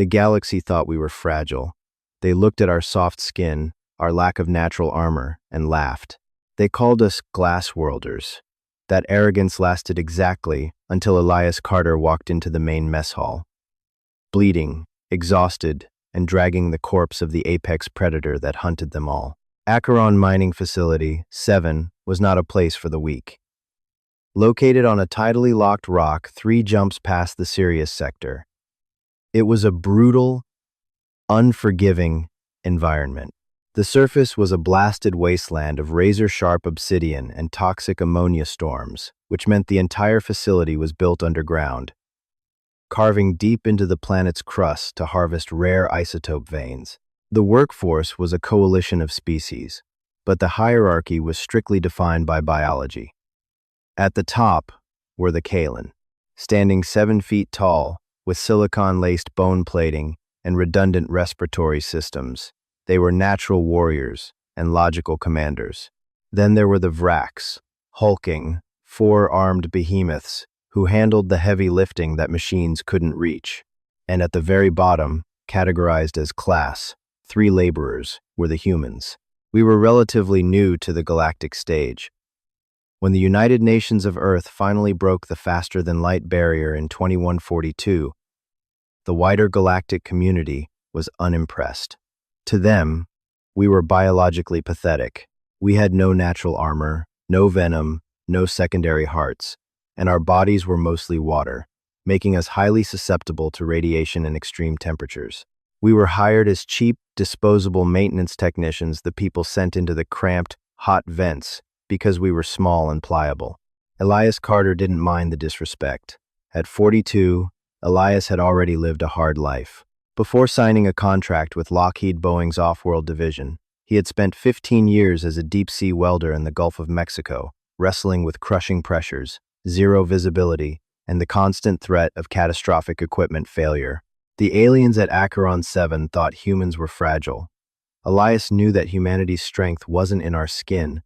The galaxy thought we were fragile. They looked at our soft skin, our lack of natural armor, and laughed. They called us glass worlders. That arrogance lasted exactly until Elias Carter walked into the main mess hall. Bleeding, exhausted, and dragging the corpse of the apex predator that hunted them all. Acheron Mining Facility 7 was not a place for the weak. Located on a tidally locked rock 3 jumps past the Sirius sector, it was a brutal, unforgiving environment. The surface was a blasted wasteland of razor-sharp obsidian and toxic ammonia storms, which meant the entire facility was built underground, carving deep into the planet's crust to harvest rare isotope veins. The workforce was a coalition of species, but the hierarchy was strictly defined by biology. At the top were the Kalan, standing 7 feet tall, with silicon-laced bone plating and redundant respiratory systems. They were natural warriors and logical commanders. Then there were the Vraks, hulking, 4-armed behemoths who handled the heavy lifting that machines couldn't reach. And at the very bottom, categorized as class, 3 laborers, were the humans. We were relatively new to the galactic stage. When the United Nations of Earth finally broke the faster-than-light barrier in 2142, the wider galactic community was unimpressed. To them, we were biologically pathetic. We had no natural armor, no venom, no secondary hearts, and our bodies were mostly water, making us highly susceptible to radiation and extreme temperatures. We were hired as cheap, disposable maintenance technicians the people sent into the cramped, hot vents because we were small and pliable. Elias Carter didn't mind the disrespect. At 42, Elias had already lived a hard life. Before signing a contract with Lockheed Boeing's off-world division, he had spent 15 years as a deep-sea welder in the Gulf of Mexico, wrestling with crushing pressures, zero visibility, and the constant threat of catastrophic equipment failure. The aliens at Acheron 7 thought humans were fragile. Elias knew that humanity's strength wasn't in our skin,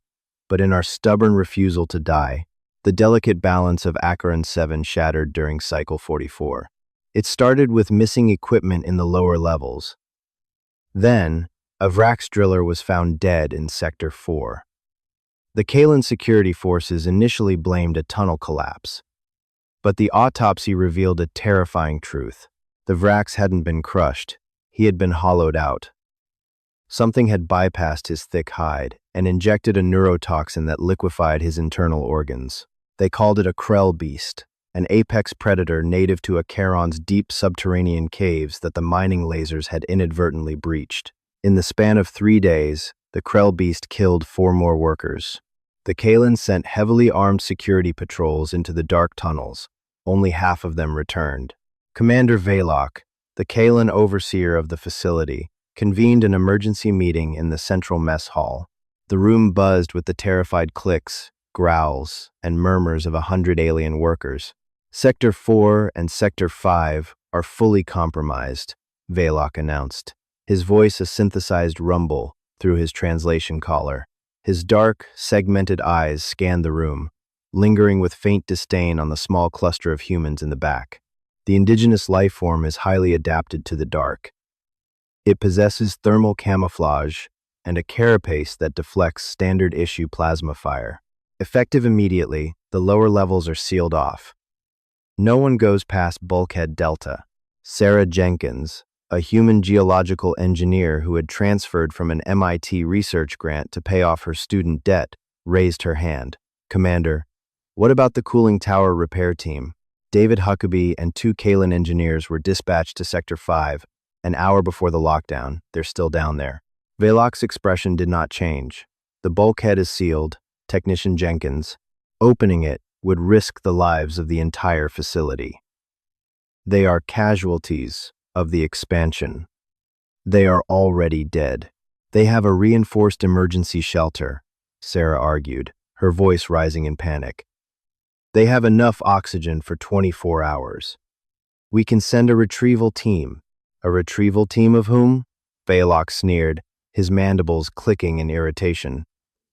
but in our stubborn refusal to die. The delicate balance of Acheron 7 shattered during Cycle 44. It started with missing equipment in the lower levels. Then, a Vrax driller was found dead in Sector 4. The Kalan security forces initially blamed a tunnel collapse, but the autopsy revealed a terrifying truth. The Vrax hadn't been crushed, he had been hollowed out. Something had bypassed his thick hide and injected a neurotoxin that liquefied his internal organs. They called it a Krell beast, an apex predator native to Acheron's deep subterranean caves that the mining lasers had inadvertently breached. In the span of 3 days, the Krell beast killed 4 more workers. The Kalan sent heavily armed security patrols into the dark tunnels. Only half of them returned. Commander Velok, the Kalan overseer of the facility, convened an emergency meeting in the central mess hall. The room buzzed with the terrified clicks, growls, and murmurs of 100 alien workers. Sector 4 and Sector 5 are fully compromised, Velok announced, his voice a synthesized rumble through his translation collar. His dark, segmented eyes scanned the room, lingering with faint disdain on the small cluster of humans in the back. The indigenous life form is highly adapted to the dark. It possesses thermal camouflage and a carapace that deflects standard-issue plasma fire. Effective immediately, the lower levels are sealed off. No one goes past Bulkhead Delta. Sarah Jenkins, a human geological engineer who had transferred from an MIT research grant to pay off her student debt, raised her hand. Commander, what about the cooling tower repair team? David Huckabee and 2 Kalan engineers were dispatched to Sector 5. An hour before the lockdown. They're still down there. Velok's expression did not change. The bulkhead is sealed, Technician Jenkins. Opening it would risk the lives of the entire facility. They are casualties of the expansion. They are already dead. They have a reinforced emergency shelter, Sarah argued, her voice rising in panic. They have enough oxygen for 24 hours. We can send a retrieval team. A retrieval team of whom? Velok sneered, his mandibles clicking in irritation.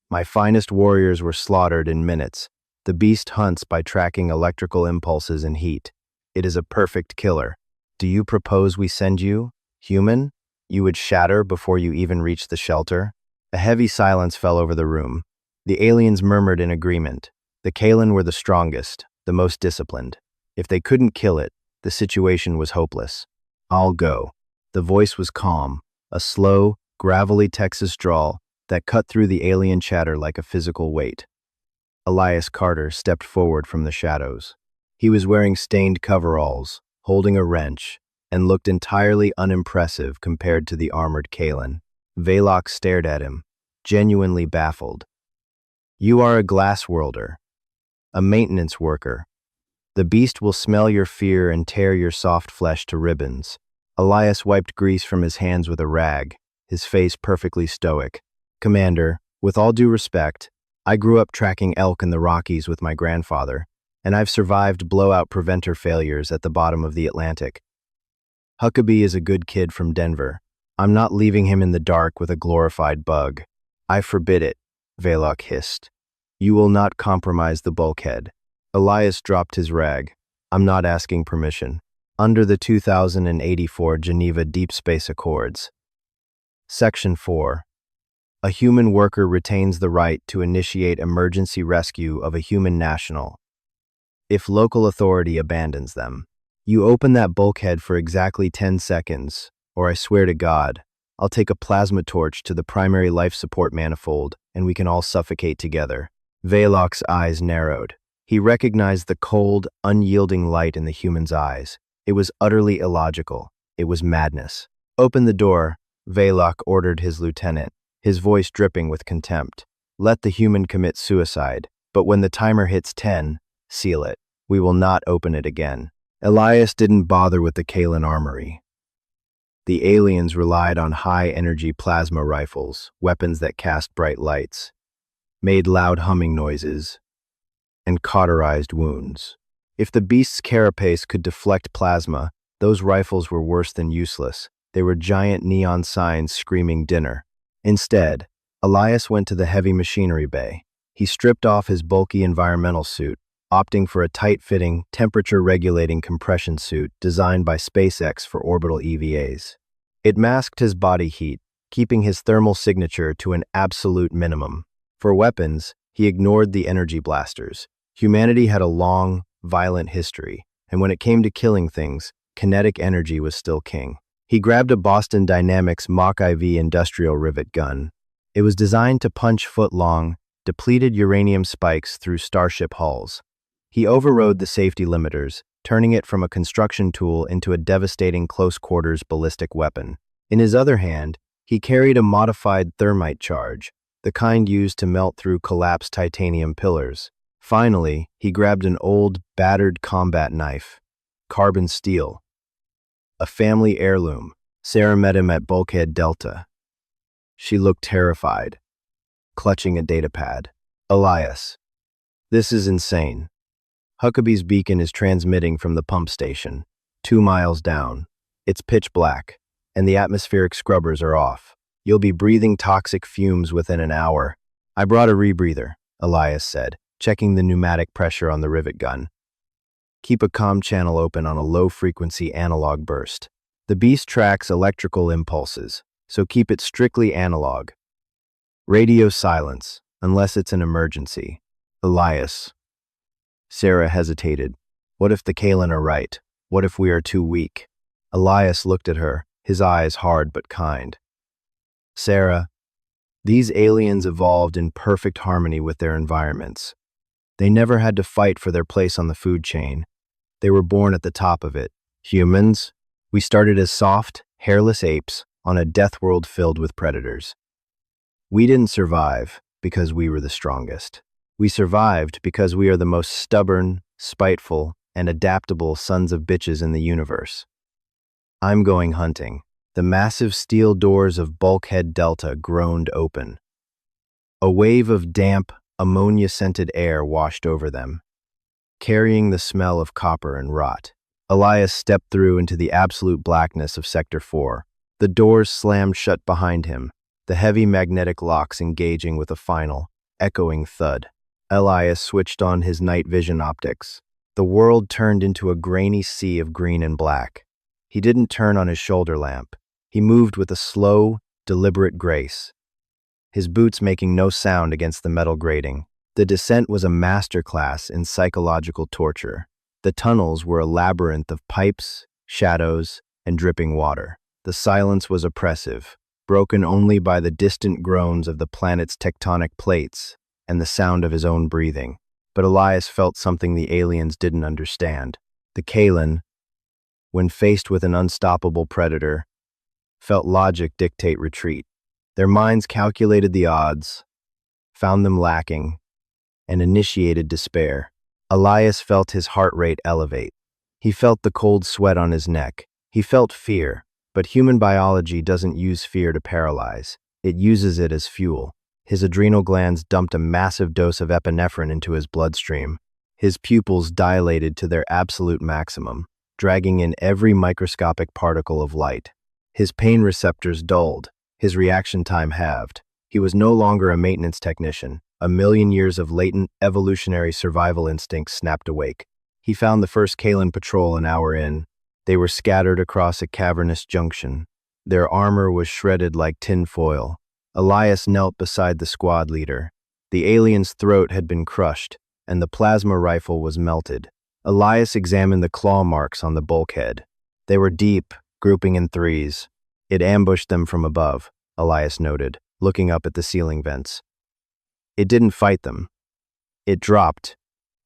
My finest warriors were slaughtered in minutes. The beast hunts by tracking electrical impulses and heat. It is a perfect killer. do you propose we send you? Human? You would shatter before you even reach the shelter? A heavy silence fell over the room. The aliens murmured in agreement. The Kalen were the strongest, the most disciplined. If they couldn't kill it, the situation was hopeless. I'll go. The voice was calm, a slow, gravelly Texas drawl that cut through the alien chatter like a physical weight. Elias Carter stepped forward from the shadows. He was wearing stained coveralls, holding a wrench, and looked entirely unimpressive compared to the armored Kalen. Velok stared at him, genuinely baffled. You are a glass worlder, a maintenance worker. The beast will smell your fear and tear your soft flesh to ribbons. Elias wiped grease from his hands with a rag, his face perfectly stoic. Commander, with all due respect, I grew up tracking elk in the Rockies with my grandfather, and I've survived blowout preventer failures at the bottom of the Atlantic. Huckabee is a good kid from Denver. I'm not leaving him in the dark with a glorified bug. I forbid it, Velok hissed. You will not compromise the bulkhead. Elias dropped his rag. I'm not asking permission. Under the 2084 Geneva Deep Space Accords. Section 4. A human worker retains the right to initiate emergency rescue of a human national if local authority abandons them. You open that bulkhead for exactly 10 seconds, or I swear to God, I'll take a plasma torch to the primary life support manifold and we can all suffocate together. Velok's eyes narrowed. He recognized the cold, unyielding light in the human's eyes. It was utterly illogical. It was madness. Open the door, Velok ordered his lieutenant, his voice dripping with contempt. Let the human commit suicide, but when the timer hits 10, seal it. We will not open it again. Elias didn't bother with the Kalen armory. The aliens relied on high-energy plasma rifles, weapons that cast bright lights, made loud humming noises, and cauterized wounds. If the beast's carapace could deflect plasma, those rifles were worse than useless. They were giant neon signs screaming dinner. Instead, Elias went to the heavy machinery bay. He stripped off his bulky environmental suit, opting for a tight-fitting, temperature-regulating compression suit designed by SpaceX for orbital EVAs. It masked his body heat, keeping his thermal signature to an absolute minimum. For weapons, he ignored the energy blasters. Humanity had a long, violent history, and when it came to killing things, kinetic energy was still king. He grabbed a Boston Dynamics Mach IV industrial rivet gun. It was designed to punch foot-long, depleted uranium spikes through starship hulls. He overrode the safety limiters, turning it from a construction tool into a devastating close-quarters ballistic weapon. In his other hand, he carried a modified thermite charge, the kind used to melt through collapsed titanium pillars. Finally, he grabbed an old, battered combat knife, carbon steel, a family heirloom. Sarah met him at Bulkhead Delta. She looked terrified, clutching a datapad. Elias, this is insane. Huckabee's beacon is transmitting from the pump station, 2 miles down. It's pitch black, and the atmospheric scrubbers are off. You'll be breathing toxic fumes within an hour. I brought a rebreather, Elias said, checking the pneumatic pressure on the rivet gun. Keep a comm channel open on a low-frequency analog burst. The beast tracks electrical impulses, so keep it strictly analog. Radio silence, unless it's an emergency. Elias. Sarah hesitated. What if the Kalen are right? What if we are too weak? Elias looked at her, his eyes hard but kind. Sarah, these aliens evolved in perfect harmony with their environments. They never had to fight for their place on the food chain. They were born at the top of it. Humans, we started as soft, hairless apes on a death world filled with predators. We didn't survive because we were the strongest. We survived because we are the most stubborn, spiteful, and adaptable sons of bitches in the universe. I'm going hunting. The massive steel doors of Bulkhead Delta groaned open. A wave of damp, ammonia-scented air washed over them, carrying the smell of copper and rot. Elias stepped through into the absolute blackness of Sector 4. The doors slammed shut behind him, the heavy magnetic locks engaging with a final, echoing thud. Elias switched on his night vision optics. The world turned into a grainy sea of green and black. He didn't turn on his shoulder lamp. He moved with a slow, deliberate grace, his boots making no sound against the metal grating. The descent was a masterclass in psychological torture. The tunnels were a labyrinth of pipes, shadows, and dripping water. The silence was oppressive, broken only by the distant groans of the planet's tectonic plates and the sound of his own breathing. But Elias felt something the aliens didn't understand. The Kalen, when faced with an unstoppable predator, felt logic dictate retreat. Their minds calculated the odds, found them lacking, and initiated despair. Elias felt his heart rate elevate. He felt the cold sweat on his neck. He felt fear, but human biology doesn't use fear to paralyze. It uses it as fuel. His adrenal glands dumped a massive dose of epinephrine into his bloodstream. His pupils dilated to their absolute maximum, dragging in every microscopic particle of light. His pain receptors dulled, his reaction time halved. He was no longer a maintenance technician. A million years of latent evolutionary survival instincts snapped awake. He found the first Kalen patrol an hour in. They were scattered across a cavernous junction. Their armor was shredded like tin foil. Elias knelt beside the squad leader. The alien's throat had been crushed, and the plasma rifle was melted. Elias examined the claw marks on the bulkhead. They were deep, grouping in threes. It ambushed them from above, Elias noted, looking up at the ceiling vents. It didn't fight them. It dropped,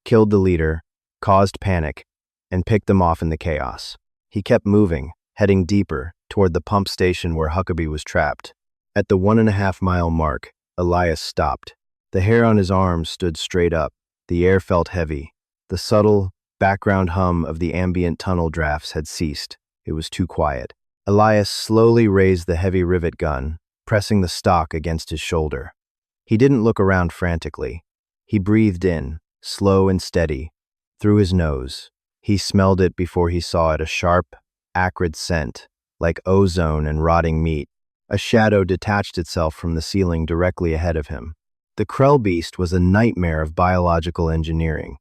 killed the leader, caused panic, and picked them off in the chaos. He kept moving, heading deeper, toward the pump station where Huckabee was trapped. At the 1.5-mile mark, Elias stopped. The hair on his arms stood straight up. The air felt heavy. The subtle, background hum of the ambient tunnel drafts had ceased. It was too quiet. Elias slowly raised the heavy rivet gun, pressing the stock against his shoulder. He didn't look around frantically. He breathed in, slow and steady, through his nose. He smelled it before he saw it, a sharp, acrid scent, like ozone and rotting meat. A shadow detached itself from the ceiling directly ahead of him. The Krell beast was a nightmare of biological engineering.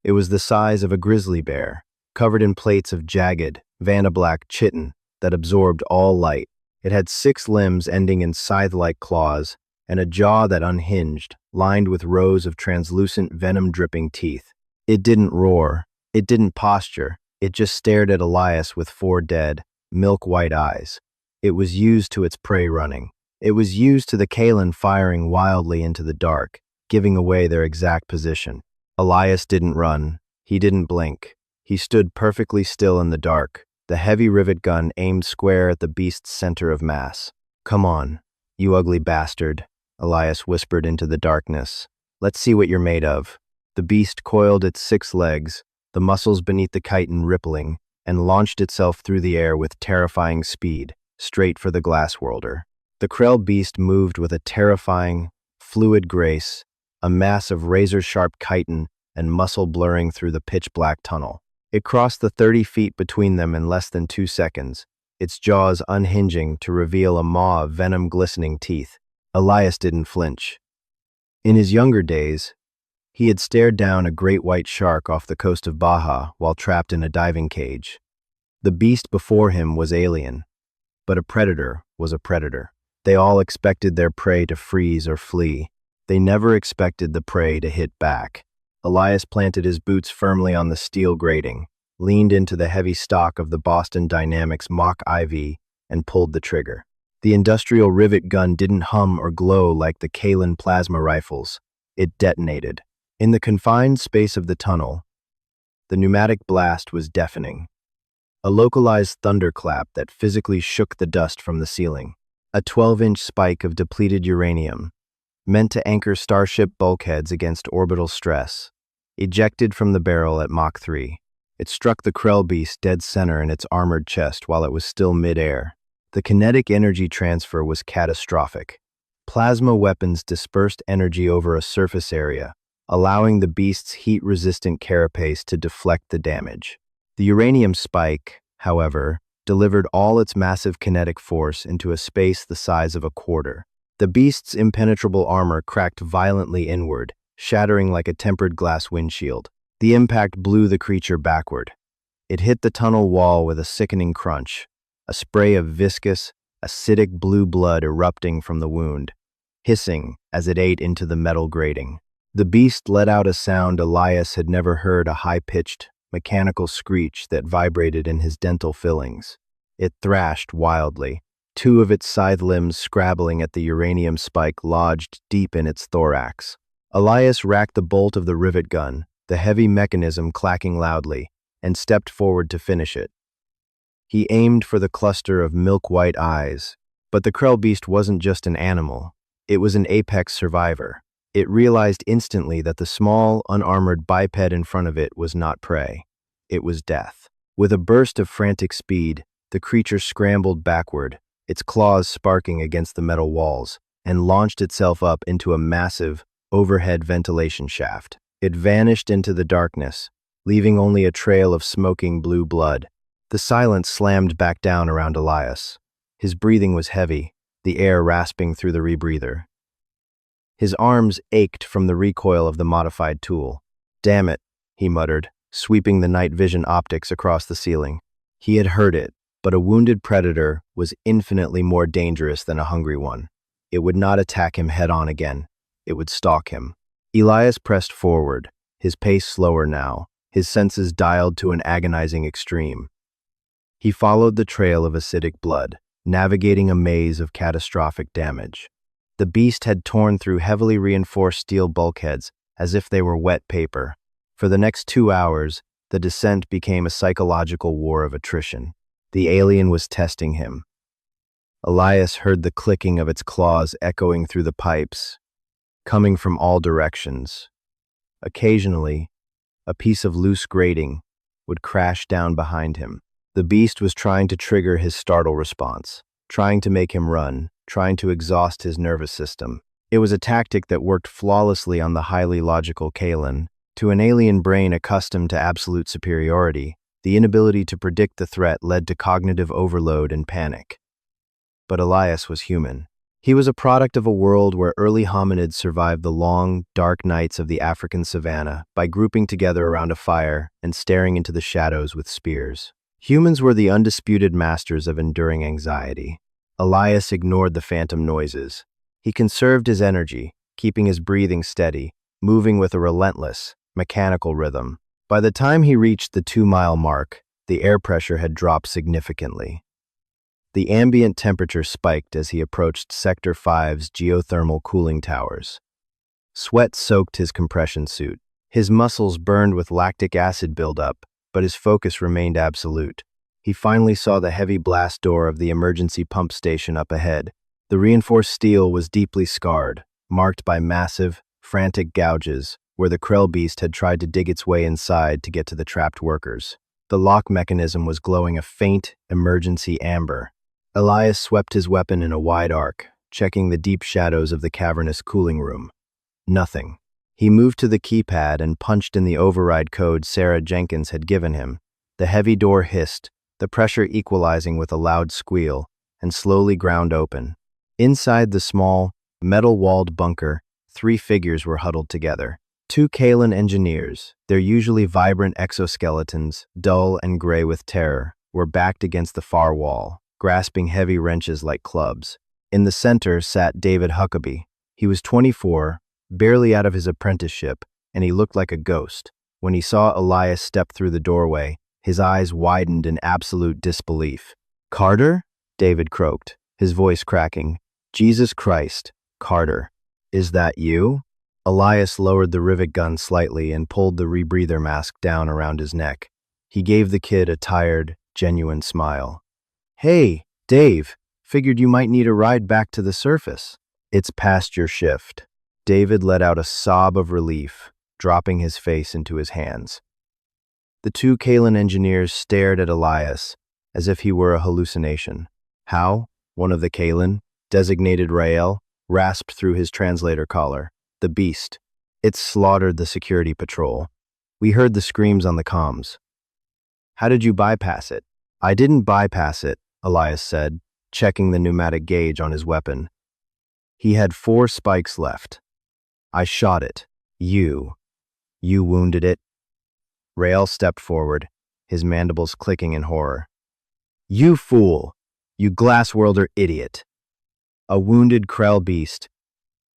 It was the size of a grizzly bear, covered in plates of jagged, vanablack chitin that absorbed all light. It had 6 limbs ending in scythe-like claws, and a jaw that unhinged, lined with rows of translucent venom-dripping teeth. It didn't roar. It didn't posture. It just stared at Elias with 4 dead, milk-white eyes. It was used to its prey running. It was used to the Kalen firing wildly into the dark, giving away their exact position. Elias didn't run. He didn't blink. He stood perfectly still in the dark, the heavy rivet gun aimed square at the beast's center of mass. "Come on, you ugly bastard," Elias whispered into the darkness. "Let's see what you're made of." The beast coiled its 6 legs, the muscles beneath the chitin rippling, and launched itself through the air with terrifying speed, straight for the glass worlder. The Krell beast moved with a terrifying, fluid grace, a mass of razor-sharp chitin and muscle blurring through the pitch-black tunnel. It crossed the 30 feet between them in less than 2 seconds, its jaws unhinging to reveal a maw of venom-glistening teeth. Elias didn't flinch. In his younger days, he had stared down a great white shark off the coast of Baja while trapped in a diving cage. The beast before him was alien, but a predator was a predator. They all expected their prey to freeze or flee. They never expected the prey to hit back. Elias planted his boots firmly on the steel grating, leaned into the heavy stock of the Boston Dynamics Mach IV, and pulled the trigger. The industrial rivet gun didn't hum or glow like the Kalen plasma rifles. It detonated. In the confined space of the tunnel, the pneumatic blast was deafening. A localized thunderclap that physically shook the dust from the ceiling. A 12-inch spike of depleted uranium, meant to anchor Starship bulkheads against orbital stress, ejected from the barrel at Mach 3. It struck the Krell beast dead center in its armored chest while it was still mid-air. The kinetic energy transfer was catastrophic. Plasma weapons dispersed energy over a surface area, allowing the beast's heat-resistant carapace to deflect the damage. The uranium spike, however, delivered all its massive kinetic force into a space the size of a quarter. The beast's impenetrable armor cracked violently inward, shattering like a tempered glass windshield. The impact blew the creature backward. It hit the tunnel wall with a sickening crunch, a spray of viscous, acidic blue blood erupting from the wound, hissing as it ate into the metal grating. The beast let out a sound Elias had never heard, a high-pitched, mechanical screech that vibrated in his dental fillings. It thrashed wildly, two of its scythe limbs scrabbling at the uranium spike lodged deep in its thorax. Elias racked the bolt of the rivet gun, the heavy mechanism clacking loudly, and stepped forward to finish it. He aimed for the cluster of milk-white eyes, but the Krell beast wasn't just an animal. It was an apex survivor. It realized instantly that the small, unarmored biped in front of it was not prey. It was death. With a burst of frantic speed, the creature scrambled backward, its claws sparking against the metal walls, and launched itself up into a massive, overhead ventilation shaft. It vanished into the darkness, leaving only a trail of smoking blue blood. The silence slammed back down around Elias. His breathing was heavy, the air rasping through the rebreather. His arms ached from the recoil of the modified tool. "Damn it," he muttered, sweeping the night vision optics across the ceiling. He had heard it, but a wounded predator was infinitely more dangerous than a hungry one. It would not attack him head-on again. It would stalk him. Elias pressed forward, his pace slower now, his senses dialed to an agonizing extreme. He followed the trail of acidic blood, navigating a maze of catastrophic damage. The beast had torn through heavily reinforced steel bulkheads as if they were wet paper. For the next 2 hours, the descent became a psychological war of attrition. The alien was testing him. Elias heard the clicking of its claws echoing through the pipes, coming from all directions. Occasionally, a piece of loose grating would crash down behind him. The beast was trying to trigger his startle response, trying to make him run, trying to exhaust his nervous system. It was a tactic that worked flawlessly on the highly logical Kalen. To an alien brain accustomed to absolute superiority, the inability to predict the threat led to cognitive overload and panic. But Elias was human. He was a product of a world where early hominids survived the long, dark nights of the African savanna by grouping together around a fire and staring into the shadows with spears. Humans were the undisputed masters of enduring anxiety. Elias ignored the phantom noises. He conserved his energy, keeping his breathing steady, moving with a relentless, mechanical rhythm. By the time he reached the 2-mile mark, the air pressure had dropped significantly. The ambient temperature spiked as he approached Sector 5's geothermal cooling towers. Sweat soaked his compression suit. His muscles burned with lactic acid buildup, but his focus remained absolute. He finally saw the heavy blast door of the emergency pump station up ahead. The reinforced steel was deeply scarred, marked by massive, frantic gouges where the Krell beast had tried to dig its way inside to get to the trapped workers. The lock mechanism was glowing a faint, emergency amber. Elias swept his weapon in a wide arc, checking the deep shadows of the cavernous cooling room. Nothing. He moved to the keypad and punched in the override code Sarah Jenkins had given him. The heavy door hissed, the pressure equalizing with a loud squeal, and slowly ground open. Inside the small, metal-walled bunker, 3 figures were huddled together. 2 Kalen engineers, their usually vibrant exoskeletons, dull and gray with terror, were backed against the far wall, grasping heavy wrenches like clubs. In the center sat David Huckabee. He was 24, barely out of his apprenticeship, and he looked like a ghost. When he saw Elias step through the doorway, his eyes widened in absolute disbelief. "Carter?" David croaked, his voice cracking. "Jesus Christ, Carter. Is that you?" Elias lowered the rivet gun slightly and pulled the rebreather mask down around his neck. He gave the kid a tired, genuine smile. "Hey, Dave, figured you might need a ride back to the surface." "It's past your shift." David let out a sob of relief, dropping his face into his hands. The 2 Kalen engineers stared at Elias as if he were a hallucination. "How?" One of the Kalen, designated Rael, rasped through his translator collar. "The beast. It slaughtered the security patrol. We heard the screams on the comms." "How did you bypass it?" "I didn't bypass it," Elias said, checking the pneumatic gauge on his weapon. He had 4 spikes left. "I shot it. You wounded it." Rael stepped forward, his mandibles clicking in horror. You fool! You glass-worlder idiot! A wounded Krell beast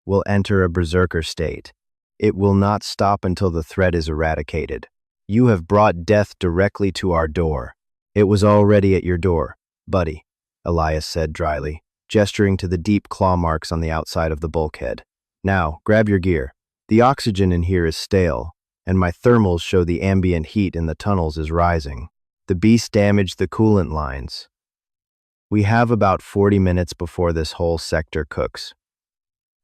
will enter a berserker state. It will not stop until the threat is eradicated. You have brought death directly to our door. It was already at your door, buddy, Elias said dryly, gesturing to the deep claw marks on the outside of the bulkhead. Now, grab your gear. The oxygen in here is stale, and my thermals show the ambient heat in the tunnels is rising. The beast damaged the coolant lines. We have about 40 minutes before this whole sector cooks.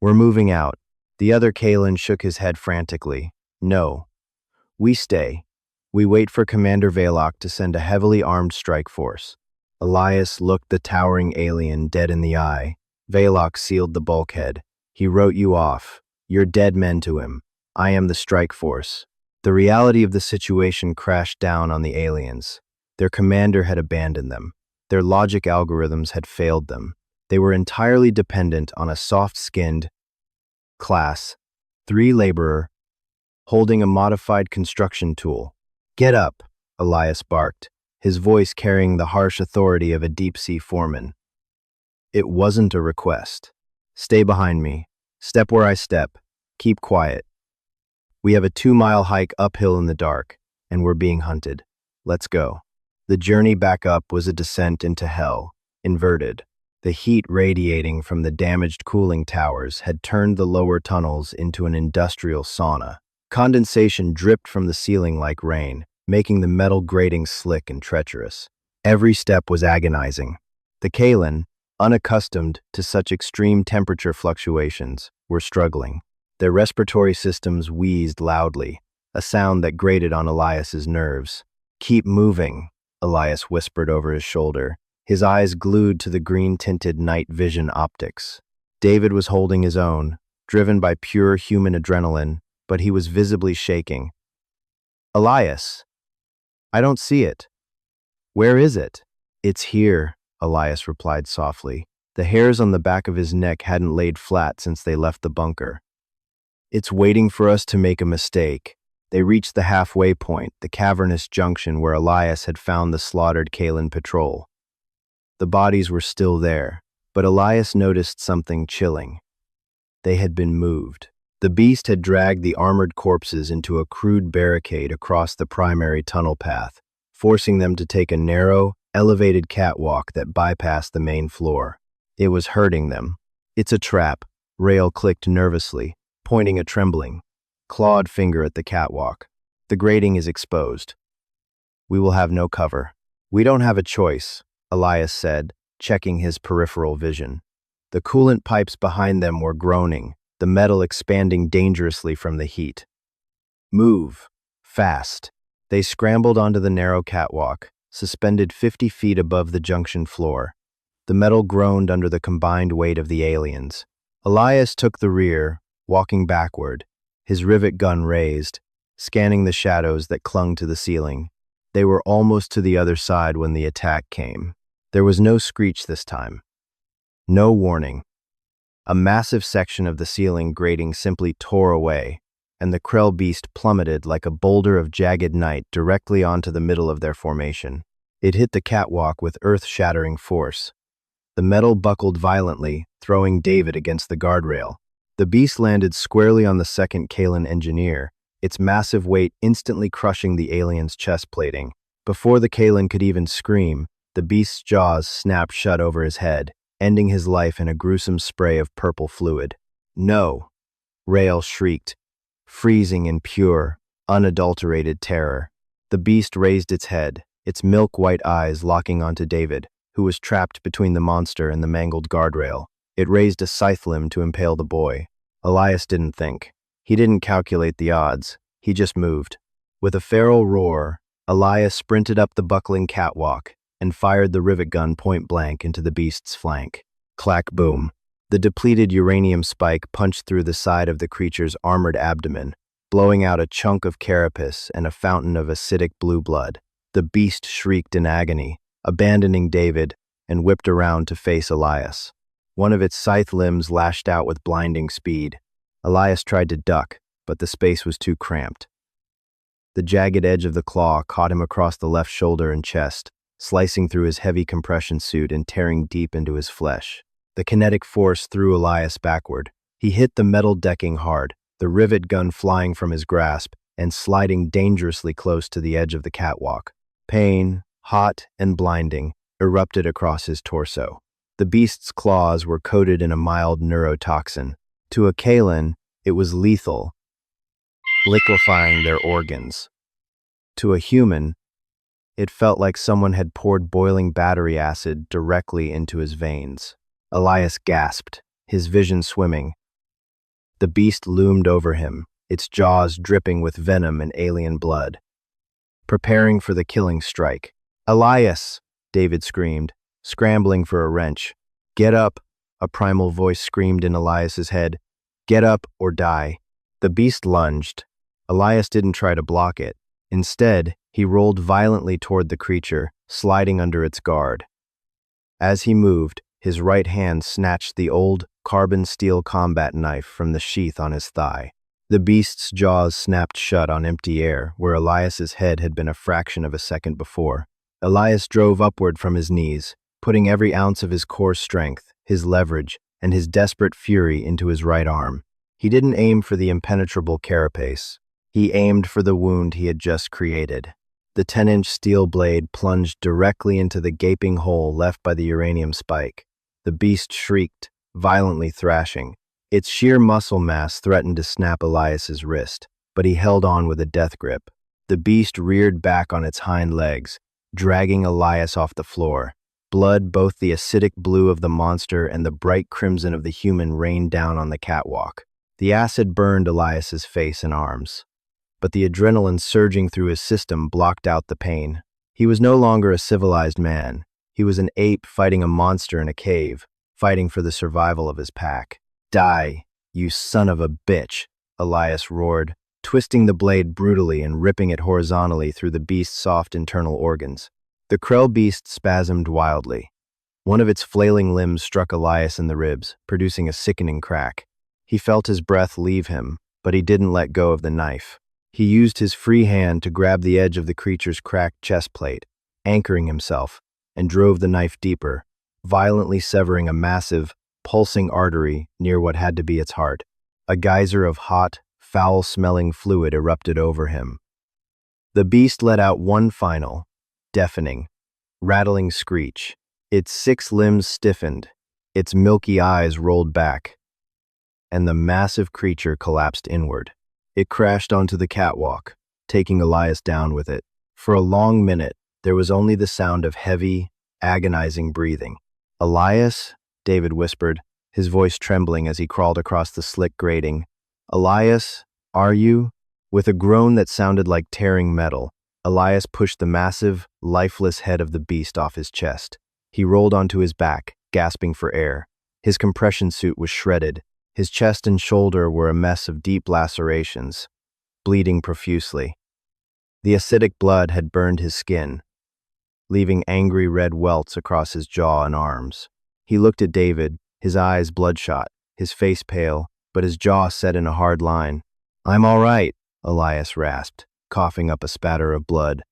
We're moving out. The other Kalen shook his head frantically. No. We stay. We wait for Commander Valok to send a heavily armed strike force. Elias looked the towering alien dead in the eye. Valok sealed the bulkhead. He wrote you off. You're dead men to him. I am the strike force. The reality of the situation crashed down on the aliens. Their commander had abandoned them. Their logic algorithms had failed them. They were entirely dependent on a soft-skinned, Class 3 laborer holding a modified construction tool. Get up, Elias barked, his voice carrying the harsh authority of a deep-sea foreman. It wasn't a request. Stay behind me. Step where I step. Keep quiet. We have a 2-mile hike uphill in the dark, and we're being hunted. Let's go. The journey back up was a descent into hell, inverted. The heat radiating from the damaged cooling towers had turned the lower tunnels into an industrial sauna. Condensation dripped from the ceiling like rain, making the metal grating slick and treacherous. Every step was agonizing. The Kalen, unaccustomed to such extreme temperature fluctuations, were struggling. Their respiratory systems wheezed loudly, a sound that grated on Elias's nerves. Keep moving, Elias whispered over his shoulder, his eyes glued to the green-tinted night vision optics. David was holding his own, driven by pure human adrenaline, but he was visibly shaking. Elias, I don't see it. Where is it? It's here, Elias replied softly. The hairs on the back of his neck hadn't laid flat since they left the bunker. It's waiting for us to make a mistake. They reached the halfway point, the cavernous junction where Elias had found the slaughtered Kalen patrol. The bodies were still there, but Elias noticed something chilling. They had been moved. The beast had dragged the armored corpses into a crude barricade across the primary tunnel path, forcing them to take a narrow, elevated catwalk that bypassed the main floor. It was hurting them. It's a trap, Rail clicked nervously, pointing a trembling, clawed finger at the catwalk. The grating is exposed. We will have no cover. We don't have a choice, Elias said, checking his peripheral vision. The coolant pipes behind them were groaning, the metal expanding dangerously from the heat. Move. Fast. They scrambled onto the narrow catwalk, suspended 50 feet above the junction floor. The metal groaned under the combined weight of the aliens. Elias took the rear, walking backward, his rivet gun raised, scanning the shadows that clung to the ceiling. They were almost to the other side when the attack came. There was no screech this time. No warning. A massive section of the ceiling grating simply tore away, and the Krell beast plummeted like a boulder of jagged night directly onto the middle of their formation. It hit the catwalk with earth-shattering force. The metal buckled violently, throwing David against the guardrail. The beast landed squarely on the second Kalen engineer, its massive weight instantly crushing the alien's chest plating. Before the Kalen could even scream, the beast's jaws snapped shut over his head, ending his life in a gruesome spray of purple fluid. No! Rael shrieked, freezing in pure, unadulterated terror. The beast raised its head, its milk-white eyes locking onto David, who was trapped between the monster and the mangled guardrail. It raised a scythe limb to impale the boy. Elias didn't think. He didn't calculate the odds. He just moved. With a feral roar, Elias sprinted up the buckling catwalk and fired the rivet gun point-blank into the beast's flank. Clack boom. The depleted uranium spike punched through the side of the creature's armored abdomen, blowing out a chunk of carapace and a fountain of acidic blue blood. The beast shrieked in agony, abandoning David, and whipped around to face Elias. One of its scythe limbs lashed out with blinding speed. Elias tried to duck, but the space was too cramped. The jagged edge of the claw caught him across the left shoulder and chest, slicing through his heavy compression suit and tearing deep into his flesh. The kinetic force threw Elias backward. He hit the metal decking hard, the rivet gun flying from his grasp and sliding dangerously close to the edge of the catwalk. Pain, hot and blinding, erupted across his torso. The beast's claws were coated in a mild neurotoxin. To a Kalen, it was lethal, liquefying their organs. To a human, it felt like someone had poured boiling battery acid directly into his veins. Elias gasped, his vision swimming. The beast loomed over him, its jaws dripping with venom and alien blood, preparing for the killing strike. "Elias!" David screamed, scrambling for a wrench. "Get up!" a primal voice screamed in Elias's head. "Get up or die." The beast lunged. Elias didn't try to block it. Instead, he rolled violently toward the creature, sliding under its guard. As he moved, his right hand snatched the old carbon steel combat knife from the sheath on his thigh. The beast's jaws snapped shut on empty air, where Elias's head had been a fraction of a second before. Elias drove upward from his knees, putting every ounce of his core strength, his leverage, and his desperate fury into his right arm. He didn't aim for the impenetrable carapace. He aimed for the wound he had just created. The 10-inch steel blade plunged directly into the gaping hole left by the uranium spike. The beast shrieked, violently thrashing. Its sheer muscle mass threatened to snap Elias's wrist, but he held on with a death grip. The beast reared back on its hind legs, dragging Elias off the floor. Blood, both the acidic blue of the monster and the bright crimson of the human, rained down on the catwalk. The acid burned Elias's face and arms, but the adrenaline surging through his system blocked out the pain. He was no longer a civilized man. He was an ape fighting a monster in a cave, fighting for the survival of his pack. "Die, you son of a bitch," Elias roared, twisting the blade brutally and ripping it horizontally through the beast's soft internal organs. The Krell beast spasmed wildly. One of its flailing limbs struck Elias in the ribs, producing a sickening crack. He felt his breath leave him, but he didn't let go of the knife. He used his free hand to grab the edge of the creature's cracked chest plate, anchoring himself, and drove the knife deeper, violently severing a massive, pulsing artery near what had to be its heart. A geyser of hot, foul-smelling fluid erupted over him. The beast let out one final, deafening, rattling screech. Its 6 limbs stiffened, its milky eyes rolled back, and the massive creature collapsed inward. It crashed onto the catwalk, taking Elias down with it. For a long minute, there was only the sound of heavy, agonizing breathing. "Elias?" David whispered, his voice trembling as he crawled across the slick grating. "Elias, are you?" With a groan that sounded like tearing metal, Elias pushed the massive, lifeless head of the beast off his chest. He rolled onto his back, gasping for air. His compression suit was shredded. His chest and shoulder were a mess of deep lacerations, bleeding profusely. The acidic blood had burned his skin, leaving angry red welts across his jaw and arms. He looked at David, his eyes bloodshot, his face pale, but his jaw set in a hard line. "I'm all right," Elias rasped, coughing up a spatter of blood.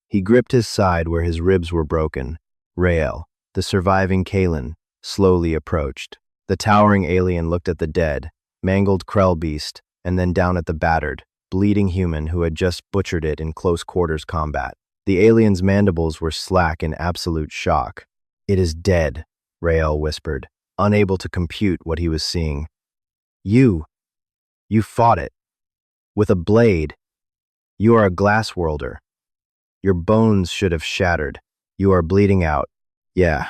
He gripped his side where his ribs were broken. Rael, the surviving Kalen, slowly approached. The towering alien looked at the dead, mangled Krell beast, and then down at the battered, bleeding human who had just butchered it in close quarters combat. The alien's mandibles were slack in absolute shock. "It is dead," Rael whispered, unable to compute what he was seeing. You fought it. With a blade. You are a glass worlder. Your bones should have shattered. You are bleeding out." "Yeah,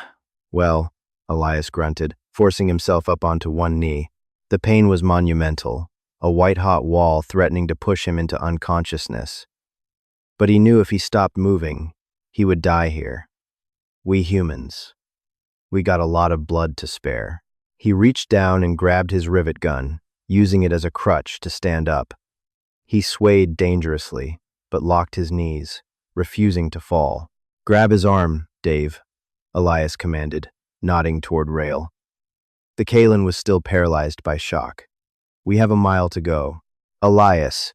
well," Elias grunted, forcing himself up onto one knee. The pain was monumental, a white-hot wall threatening to push him into unconsciousness. But he knew if he stopped moving, he would die here. We humans. We got a lot of blood to spare. He reached down and grabbed his rivet gun, using it as a crutch to stand up. He swayed dangerously, but locked his knees, refusing to fall. "Grab his arm, Dave," Elias commanded, nodding toward Rael. The Kalen was still paralyzed by shock. "We have a mile to go." "Elias."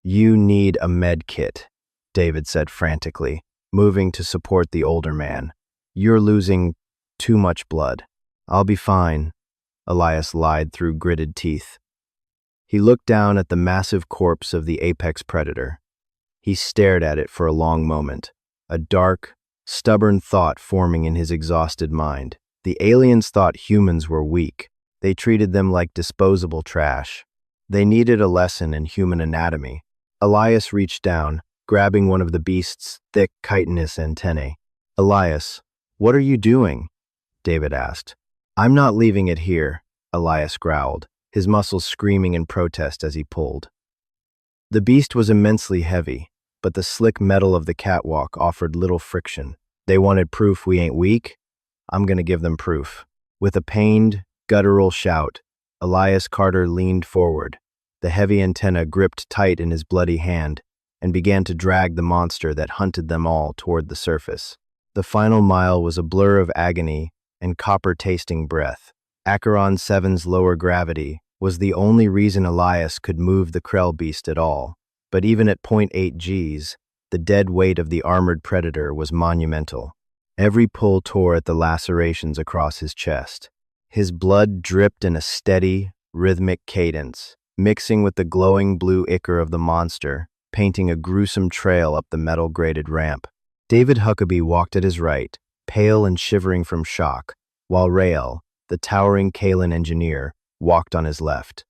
You need a med kit, David said frantically, moving to support the older man. You're losing too much blood. I'll be fine, Elias lied through gritted teeth. He looked down at the massive corpse of the apex predator. He stared at it for a long moment, a dark, stubborn thought forming in his exhausted mind. The aliens thought humans were weak. They treated them like disposable trash. They needed a lesson in human anatomy. Elias reached down, grabbing one of the beast's thick, chitinous antennae. Elias, what are you doing? David asked. I'm not leaving it here, Elias growled, his muscles screaming in protest as he pulled. The beast was immensely heavy, but the slick metal of the catwalk offered little friction. They wanted proof we ain't weak? I'm gonna give them proof. With a pained, guttural shout, Elias Carter leaned forward, the heavy antenna gripped tight in his bloody hand, and began to drag the monster that hunted them all toward the surface. The final mile was a blur of agony and copper-tasting breath. Acheron 7's lower gravity was the only reason Elias could move the Krell beast at all, but even at 0.8 Gs, the dead weight of the armored predator was monumental. Every pull tore at the lacerations across his chest. His blood dripped in a steady, rhythmic cadence, mixing with the glowing blue ichor of the monster, painting a gruesome trail up the metal-grated ramp. David Huckabee walked at his right, pale and shivering from shock, while Rael, the towering Kalen engineer, walked on his left.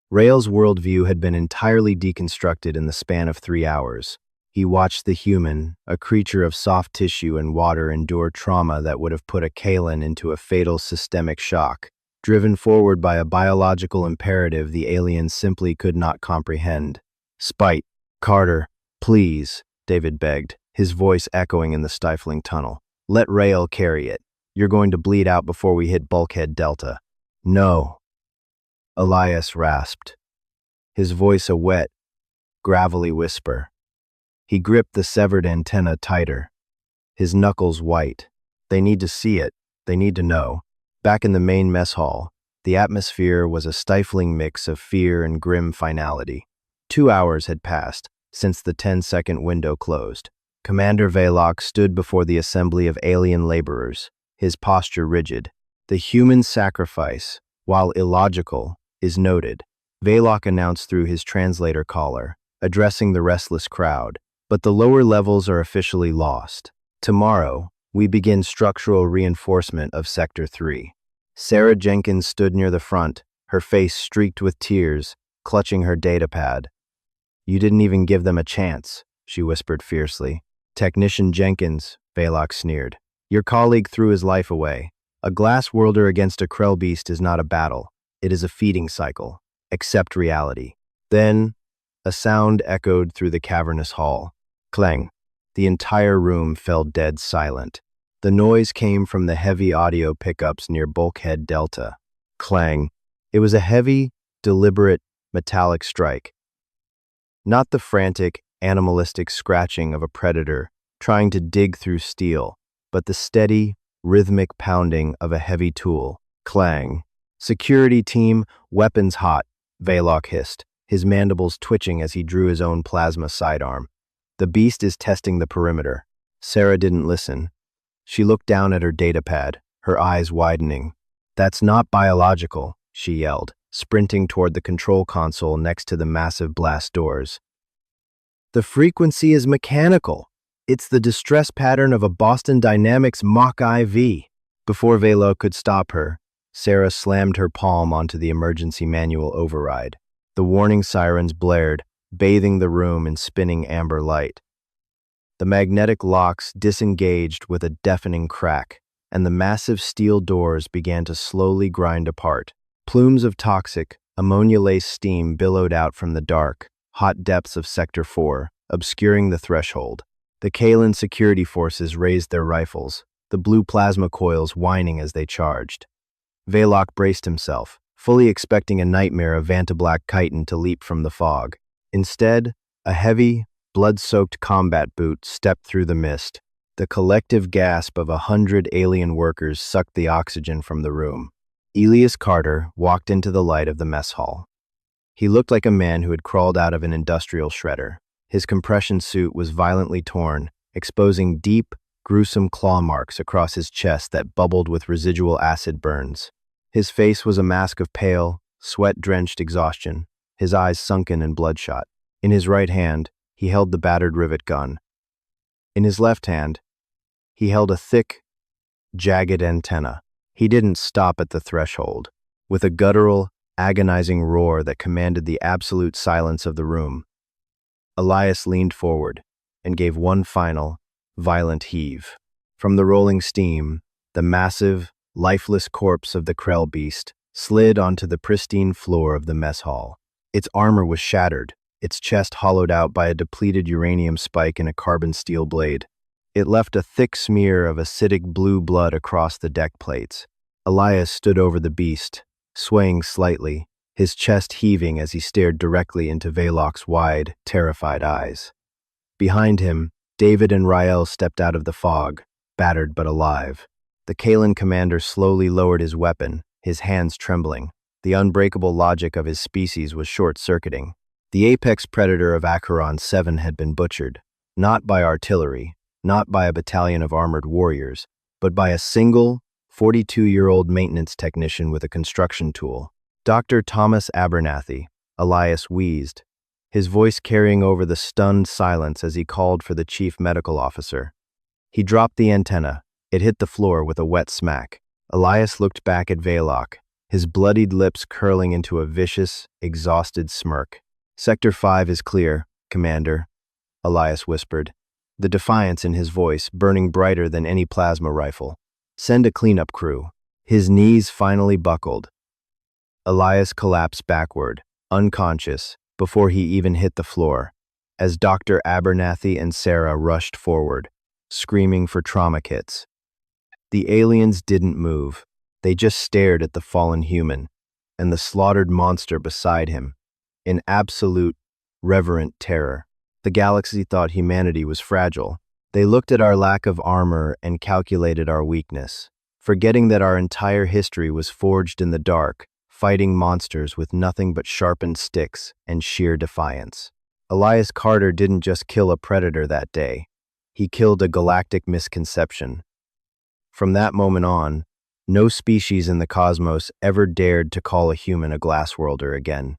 Rael's worldview had been entirely deconstructed in the span of 3 hours. He watched the human, a creature of soft tissue and water, endure trauma that would have put a Kalen into a fatal systemic shock, driven forward by a biological imperative the aliens simply could not comprehend. Spite. Carter, please, David begged, his voice echoing in the stifling tunnel. Let Rael carry it. You're going to bleed out before we hit Bulkhead Delta. No. Elias rasped, his voice a wet, gravelly whisper. He gripped the severed antenna tighter, his knuckles white. They need to see it. They need to know. Back in the main mess hall, the atmosphere was a stifling mix of fear and grim finality. 2 hours had passed since the 10-second window closed. Commander Velok stood before the assembly of alien laborers, his posture rigid. The human sacrifice, while illogical, is noted, Velok announced through his translator caller, addressing the restless crowd. But the lower levels are officially lost. Tomorrow, we begin structural reinforcement of Sector 3. Sarah Jenkins stood near the front, her face streaked with tears, clutching her datapad. You didn't even give them a chance, she whispered fiercely. Technician Jenkins, Velok sneered. Your colleague threw his life away. A glass worlder against a Krell beast is not a battle. It is a feeding cycle. Accept reality. Then, a sound echoed through the cavernous hall. Clang. The entire room fell dead silent. The noise came from the heavy audio pickups near Bulkhead Delta. Clang. It was a heavy, deliberate, metallic strike. Not the frantic, animalistic scratching of a predator trying to dig through steel, but the steady, rhythmic pounding of a heavy tool. Clang. Security team, weapons hot, Velok hissed, his mandibles twitching as he drew his own plasma sidearm. The beast is testing the perimeter. Sarah didn't listen. She looked down at her datapad, her eyes widening. That's not biological, she yelled, sprinting toward the control console next to the massive blast doors. The frequency is mechanical. It's the distress pattern of a Boston Dynamics Mach IV. Before Velok could stop her, Sarah slammed her palm onto the emergency manual override. The warning sirens blared, bathing the room in spinning amber light. The magnetic locks disengaged with a deafening crack, and the massive steel doors began to slowly grind apart. Plumes of toxic, ammonia-laced steam billowed out from the dark, hot depths of Sector 4, obscuring the threshold. The Kalen security forces raised their rifles, the blue plasma coils whining as they charged. Velok braced himself, fully expecting a nightmare of Vantablack chitin to leap from the fog. Instead, a heavy, blood-soaked combat boot stepped through the mist. The collective gasp of 100 alien workers sucked the oxygen from the room. Elias Carter walked into the light of the mess hall. He looked like a man who had crawled out of an industrial shredder. His compression suit was violently torn, exposing deep, gruesome claw marks across his chest that bubbled with residual acid burns. His face was a mask of pale, sweat-drenched exhaustion, his eyes sunken and bloodshot. In his right hand, he held the battered rivet gun. In his left hand, he held a thick, jagged antenna. He didn't stop at the threshold. With a guttural, agonizing roar that commanded the absolute silence of the room, Elias leaned forward and gave one final, violent heave. From the rolling steam, the massive, lifeless corpse of the Krell beast slid onto the pristine floor of the mess hall. Its armor was shattered, its chest hollowed out by a depleted uranium spike in a carbon steel blade. It left a thick smear of acidic blue blood across the deck plates. Elias stood over the beast, swaying slightly, his chest heaving as he stared directly into Velok's wide, terrified eyes. Behind him, David and Rael stepped out of the fog, battered but alive. The Kalan commander slowly lowered his weapon, his hands trembling. The unbreakable logic of his species was short-circuiting. The apex predator of Acheron 7 had been butchered, not by artillery, not by a battalion of armored warriors, but by a single, 42-year-old maintenance technician with a construction tool. Dr. Thomas Abernathy, Elias wheezed, his voice carrying over the stunned silence as he called for the chief medical officer. He dropped the antenna. It hit the floor with a wet smack. Elias looked back at Velok, his bloodied lips curling into a vicious, exhausted smirk. "Sector 5 is clear, Commander," Elias whispered, the defiance in his voice burning brighter than any plasma rifle. "Send a cleanup crew." His knees finally buckled. Elias collapsed backward, unconscious, before he even hit the floor, as Dr. Abernathy and Sarah rushed forward, screaming for trauma kits. The aliens didn't move. They just stared at the fallen human and the slaughtered monster beside him, in absolute, reverent terror. The galaxy thought humanity was fragile. They looked at our lack of armor and calculated our weakness, forgetting that our entire history was forged in the dark, fighting monsters with nothing but sharpened sticks and sheer defiance. Elias Carter didn't just kill a predator that day. He killed a galactic misconception. From that moment on, no species in the cosmos ever dared to call a human a glass worlder again.